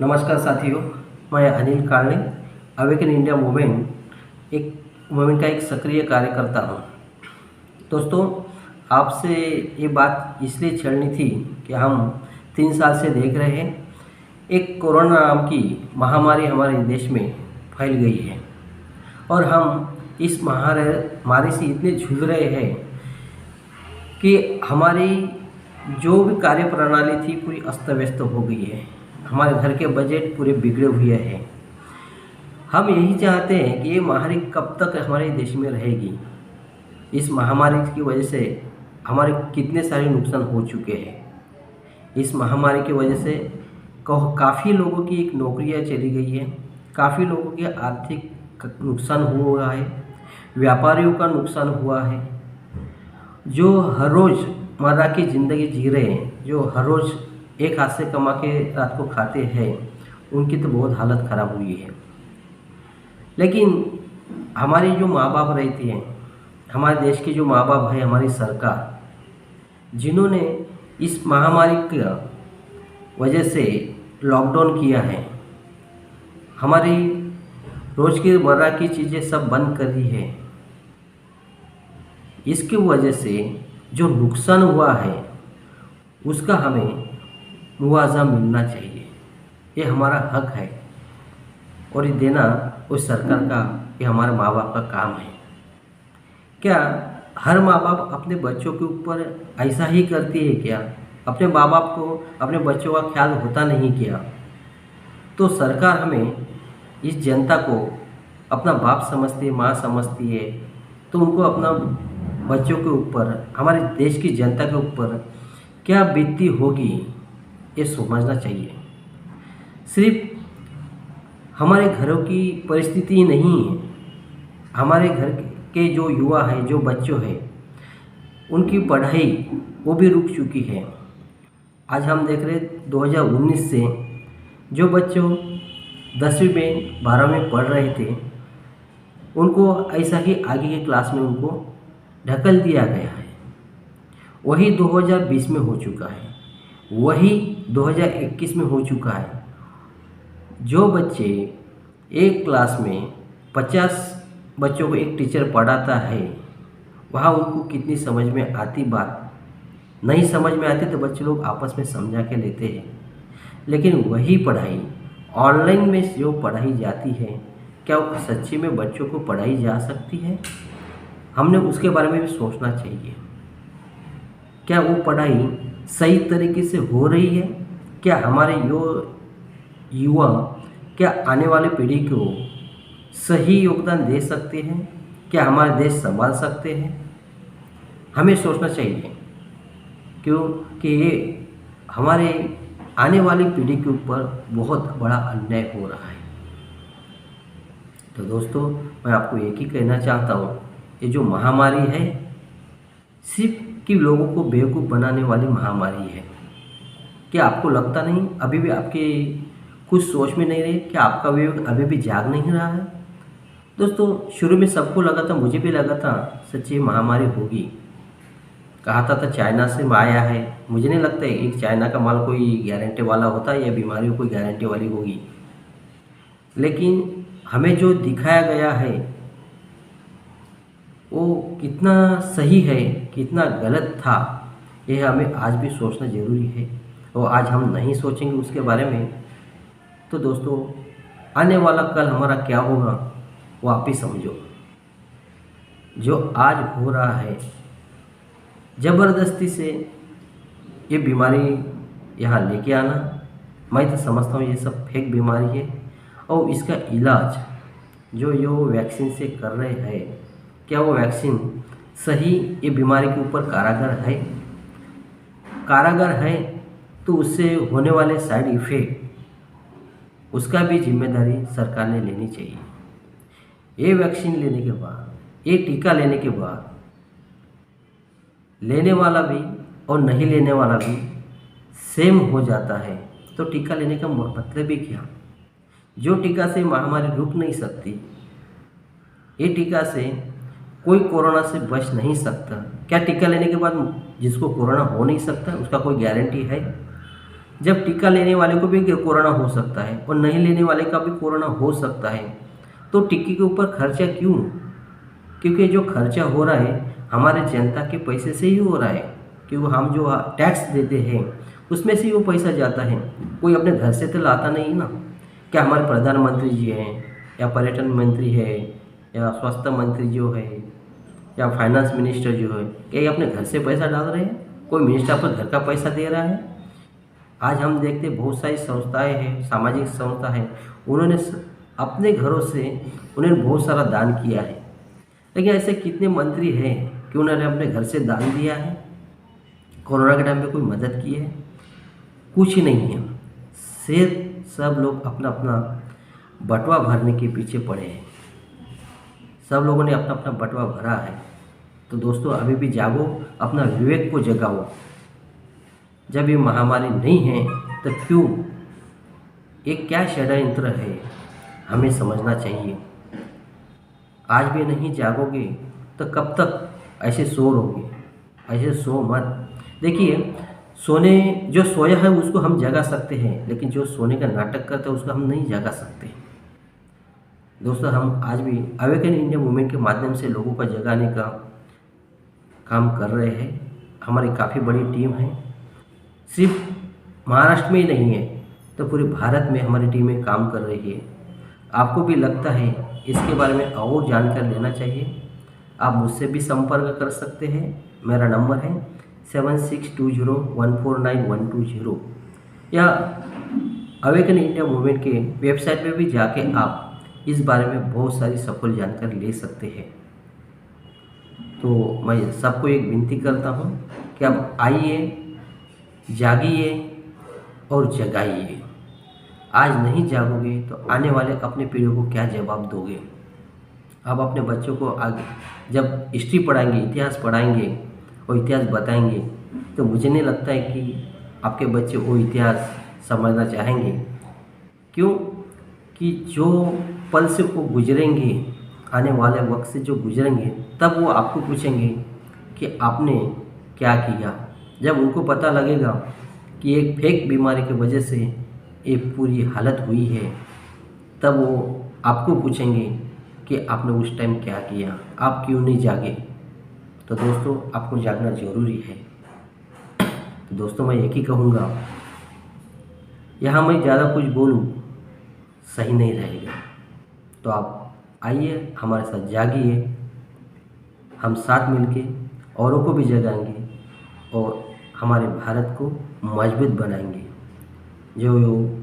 नमस्कार साथियों, मैं अनिल कालने अवेकन इंडिया मूवमेंट का एक सक्रिय कार्यकर्ता हूँ। दोस्तों, आपसे ये बात इसलिए छेड़नी थी कि हम 3 साल से देख रहे हैं एक कोरोना नाम की महामारी हमारे देश में फैल गई है और हम इस महामारी से इतने जूझ रहे हैं कि हमारी जो भी कार्य प्रणाली थी पूरी अस्त व्यस्त हो गई है। हमारे घर के बजट पूरे बिगड़े हुए हैं। हम यही चाहते हैं कि ये महामारी कब तक हमारे देश में रहेगी। इस महामारी की वजह से हमारे कितने सारे नुकसान हो चुके हैं। इस महामारी की वजह से काफ़ी लोगों की एक नौकरियां चली गई है, काफ़ी लोगों के आर्थिक नुकसान हुआ है, व्यापारियों का नुकसान हुआ है। जो हर रोज़ मर्रा की ज़िंदगी जी रहे हैं, जो हर रोज़ एक हाथ से कमा के रात को खाते हैं, उनकी तो बहुत हालत ख़राब हुई है। लेकिन हमारे जो माँ बाप रहते हैं, हमारे देश के जो माँ बाप है, हमारी सरकार, जिन्होंने इस महामारी की वजह से लॉकडाउन किया है, हमारी रोज़ की मर्रा की चीज़ें सब बंद कर दी है, इसकी वजह से जो नुकसान हुआ है उसका हमें मुआवजा मिलना चाहिए। ये हमारा हक है और ये देना उस सरकार का, ये हमारे माँ बाप का काम है। क्या हर माँ बाप अपने बच्चों के ऊपर ऐसा ही करती है क्या? अपने माँ बाप को अपने बच्चों का ख्याल होता नहीं क्या? तो सरकार हमें इस जनता को अपना बाप समझती है, माँ समझती है, तो उनको अपना बच्चों के ऊपर, हमारे देश की जनता के ऊपर क्या बीतती होगी ये समझना चाहिए। सिर्फ हमारे घरों की परिस्थिति नहीं है, हमारे घर के जो युवा है, जो बच्चों हैं, उनकी पढ़ाई वो भी रुक चुकी है। आज हम देख रहे 2019 से जो बच्चों 10वीं में 12वीं में पढ़ रहे थे, उनको ऐसा ही आगे की क्लास में उनको ढकेल दिया गया है। वही 2020 में हो चुका है, वही 2021 में हो चुका है। जो बच्चे एक क्लास में 50 बच्चों को एक टीचर पढ़ाता है, वहाँ उनको कितनी समझ में आती बात नहीं समझ में आती तो बच्चे लोग आपस में समझा के लेते हैं। लेकिन वही पढ़ाई ऑनलाइन में जो पढ़ाई जाती है, क्या वो सच्ची में बच्चों को पढ़ाई जा सकती है? हमने उसके बारे में भी सोचना चाहिए। क्या वो पढ़ाई सही तरीके से हो रही है? क्या हमारे युवा क्या आने वाले पीढ़ी को सही योगदान दे सकते हैं? क्या हमारा देश संभाल सकते हैं? हमें सोचना चाहिए, क्योंकि ये हमारे आने वाली पीढ़ी के ऊपर बहुत बड़ा अन्याय हो रहा है। तो दोस्तों, मैं आपको एक ही कहना चाहता हूँ, ये जो महामारी है सिर्फ कि लोगों को बेवकूफ़ बनाने वाली महामारी है। क्या आपको लगता नहीं, अभी भी आपके कुछ सोच में नहीं रहे? क्या आपका विवेक अभी भी जाग नहीं रहा है? दोस्तों, शुरू में सबको लगा था, मुझे भी लगा था सच्ची महामारी होगी। कहा था चाइना से आया है। मुझे नहीं लगता है एक चाइना का माल कोई गारंटी वाला होता है या बीमारी कोई गारंटी वाली होगी। लेकिन हमें जो दिखाया गया है वो कितना सही है, कितना गलत था, यह हमें आज भी सोचना ज़रूरी है। और आज हम नहीं सोचेंगे उसके बारे में तो दोस्तों, आने वाला कल हमारा क्या होगा वो आप ही समझो। जो आज हो रहा है, ज़बरदस्ती से ये बीमारी यहाँ लेके आना, मैं तो समझता हूँ ये सब फेक बीमारी है। और इसका इलाज जो वैक्सीन से कर रहे हैं, क्या वो वैक्सीन सही ये बीमारी के ऊपर कारगर है? कारगर है तो उससे होने वाले साइड इफ़ेक्ट, उसका भी जिम्मेदारी सरकार ने लेनी चाहिए। ये वैक्सीन लेने के बाद, ये टीका लेने के बाद, लेने वाला भी और नहीं लेने वाला भी सेम हो जाता है, तो टीका लेने का मतलब ही क्या? जो टीका से महामारी रुक नहीं सकती, ये टीका से कोई कोरोना से बच नहीं सकता। क्या टीका लेने के बाद जिसको कोरोना हो नहीं सकता उसका कोई गारंटी है? जब टीका लेने वाले को भी कोरोना हो सकता है और नहीं लेने वाले का भी कोरोना हो सकता है, तो टीके के ऊपर खर्चा क्यों? क्योंकि जो खर्चा हो रहा है हमारे जनता के पैसे से ही हो रहा है, क्योंकि हम जो टैक्स देते हैं उसमें से ही वो पैसा जाता है, कोई अपने घर से तो लाता नहीं ना। क्या हमारे प्रधानमंत्री जी हैं या पर्यटन मंत्री है या स्वास्थ्य मंत्री जो है या फाइनेंस मिनिस्टर जो है, क्या ये अपने घर से पैसा डाल रहे हैं? कोई मिनिस्टर अपने घर का पैसा दे रहा है? आज हम देखते बहुत सारी संस्थाएं हैं, सामाजिक संस्था है, उन्होंने अपने घरों से उन्होंने बहुत सारा दान किया है। लेकिन ऐसे कितने मंत्री हैं कि उन्होंने अपने घर से दान दिया है? कोरोना के टाइम पे कोई मदद की है? कुछ नहीं है। सिर्फ सब लोग अपना अपना बटवा भरने के पीछे पड़े हैं। सब लोगों ने अपना अपना बटवा भरा है। तो दोस्तों अभी भी जागो, अपना विवेक को जगाओ। जब ये महामारी नहीं है तो क्यों, ये क्या षड्यंत्र है, हमें समझना चाहिए। आज भी नहीं जागोगे तो कब तक ऐसे सो रहोगे? ऐसे सो मत। देखिए, सोने जो सोया है उसको हम जगा सकते हैं, लेकिन जो सोने का नाटक करता है उसको हम नहीं जगा सकते। दोस्तों हम आज भी अवेकन इंडिया मूवमेंट के माध्यम से लोगों को जगाने का काम कर रहे हैं। हमारी काफ़ी बड़ी टीम है, सिर्फ महाराष्ट्र में ही नहीं है तो पूरे भारत में हमारी टीमें काम कर रही है। आपको भी लगता है इसके बारे में और जानकारी लेना चाहिए, आप मुझसे भी संपर्क कर सकते हैं। मेरा नंबर है 7620149120 या अवेकन इंडिया मूवमेंट के वेबसाइट पे भी जाके आप इस बारे में बहुत सारी सफल जानकारी ले सकते हैं। तो मैं सबको एक विनती करता हूँ कि आप आइए, जागिए और जगाइए। आज नहीं जागोगे तो आने वाले अपने पीढ़ियों को क्या जवाब दोगे? आप अपने बच्चों को आगे जब हिस्ट्री पढ़ाएंगे, इतिहास पढ़ाएंगे और इतिहास बताएंगे, तो मुझे नहीं लगता है कि आपके बच्चे वो इतिहास समझना चाहेंगे। क्यों? कि जो पल से वो गुजरेंगे, आने वाले वक्त से जो गुजरेंगे, तब वो आपको पूछेंगे कि आपने क्या किया। जब उनको पता लगेगा कि एक फेक बीमारी की वजह से ये पूरी हालत हुई है, तब वो आपको पूछेंगे कि आपने उस टाइम क्या किया, आप क्यों नहीं जागे। तो दोस्तों आपको जागना ज़रूरी है। तो दोस्तों मैं एक ही कहूँगा, यहाँ मैं ज़्यादा कुछ बोलूँ सही नहीं रहेगा। तो आप आइए, हमारे साथ जागिए, हम साथ मिलके औरों को भी जगाएंगे और हमारे भारत को मजबूत बनाएंगे। जो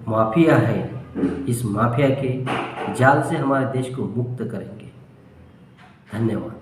माफिया है, इस माफिया के जाल से हमारे देश को मुक्त करेंगे। धन्यवाद।